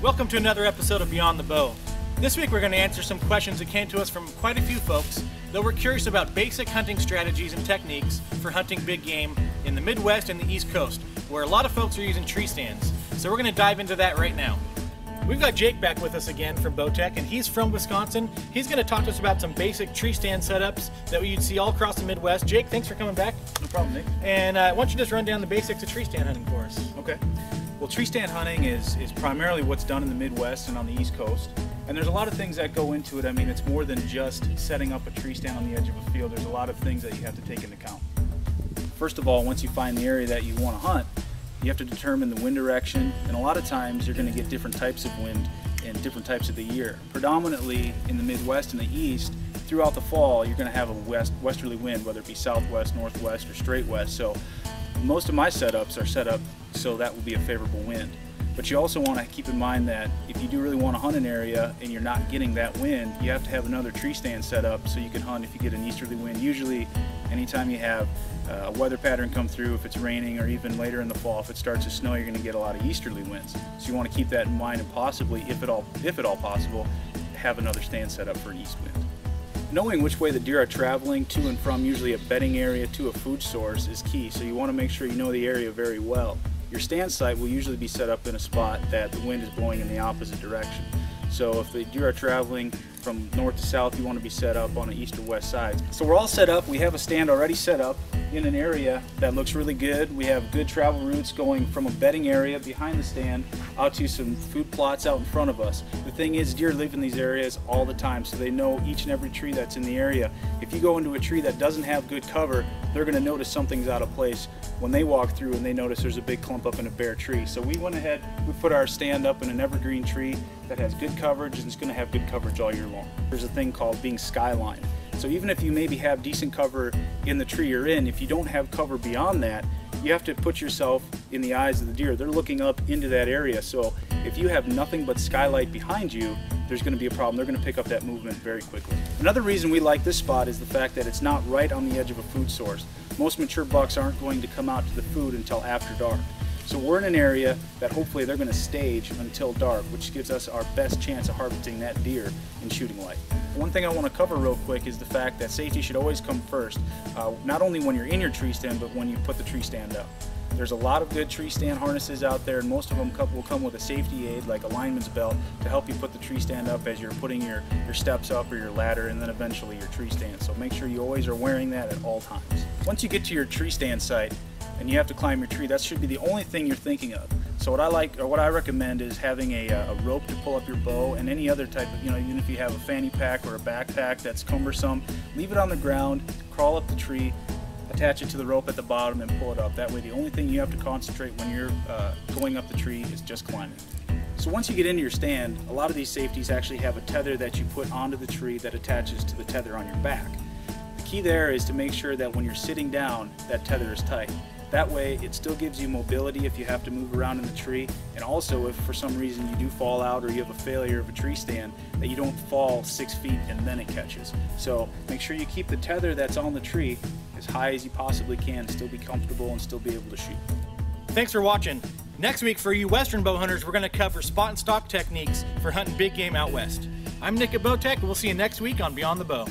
Welcome to another episode of Beyond the Bow. This week we're going to answer some questions that came to us from quite a few folks that were curious about basic hunting strategies and techniques for hunting big game in the Midwest and the East Coast, where a lot of folks are using tree stands. So we're going to dive into that right now. We've got Jake back with us again from Bowtech, and he's from Wisconsin. He's going to talk to us about some basic tree stand setups that you'd see all across the Midwest. Jake, thanks for coming back. No problem, Nick. And why don't you just run down the basics of tree stand hunting for us? Okay. Well, tree stand hunting is primarily what's done in the Midwest and on the East Coast. And there's a lot of things that go into it. I mean, it's more than just setting up a tree stand on the edge of a field. There's a lot of things that you have to take into account. First of all, once you find the area that you want to hunt, you have to determine the wind direction. And a lot of times you're going to get different types of wind in different types of the year. Predominantly in the Midwest and the East, throughout the fall, you're going to have a westerly wind, whether it be southwest, northwest, or straight west. So most of my setups are set up so that will be a favorable wind. But you also want to keep in mind that if you do really want to hunt an area and you're not getting that wind, you have to have another tree stand set up so you can hunt if you get an easterly wind. Usually, anytime you have a weather pattern come through, if it's raining, or even later in the fall, if it starts to snow, you're going to get a lot of easterly winds. So you want to keep that in mind and possibly, if at all possible, have another stand set up for an east wind. Knowing which way the deer are traveling to and from usually a bedding area to a food source is key, so you want to make sure you know the area very well. Your stand site will usually be set up in a spot that the wind is blowing in the opposite direction. So if the deer are traveling from north to south, you want to be set up on the east or west sides. So we're all set up. We have a stand already set up in an area that looks really good. We have good travel routes going from a bedding area behind the stand out to some food plots out in front of us. The thing is, deer live in these areas all the time, so they know each and every tree that's in the area. If you go into a tree that doesn't have good cover, they're going to notice something's out of place when they walk through and they notice there's a big clump up in a bare tree. So we went ahead, we put our stand up in an evergreen tree that has good coverage and it's going to have good coverage all year long. There's a thing called being skyline. So even if you maybe have decent cover in the tree you're in, if you don't have cover beyond that, you have to put yourself in the eyes of the deer. They're looking up into that area. So if you have nothing but skylight behind you, there's going to be a problem. They're going to pick up that movement very quickly. Another reason we like this spot is the fact that it's not right on the edge of a food source. Most mature bucks aren't going to come out to the food until after dark. So we're in an area that hopefully they're going to stage until dark, which gives us our best chance of harvesting that deer in shooting light. One thing I want to cover real quick is the fact that safety should always come first, not only when you're in your tree stand, but when you put the tree stand up. There's a lot of good tree stand harnesses out there, and most of them will come with a safety aid like a lineman's belt to help you put the tree stand up as you're putting your steps up or your ladder and then eventually your tree stand. So make sure you always are wearing that at all times. Once you get to your tree stand site and you have to climb your tree, that should be the only thing you're thinking of. So what I recommend is having a rope to pull up your bow, and any other type of, even if you have a fanny pack or a backpack that's cumbersome, leave it on the ground, crawl up the tree, attach it to the rope at the bottom and pull it up. That way the only thing you have to concentrate when you're going up the tree is just climbing. So once you get into your stand, a lot of these safeties actually have a tether that you put onto the tree that attaches to the tether on your back. The key there is to make sure that when you're sitting down, that tether is tight. That way it still gives you mobility if you have to move around in the tree, and also if for some reason you do fall out or you have a failure of a tree stand, that you don't fall 6 feet and then it catches. So make sure you keep the tether that's on the tree as high as you possibly can, still be comfortable and still be able to shoot. Thanks for watching. Next week for you Western bow hunters, we're going to cover spot and stalk techniques for hunting big game out west. I'm Nick at Bowtech, and we'll see you next week on Beyond the Bow.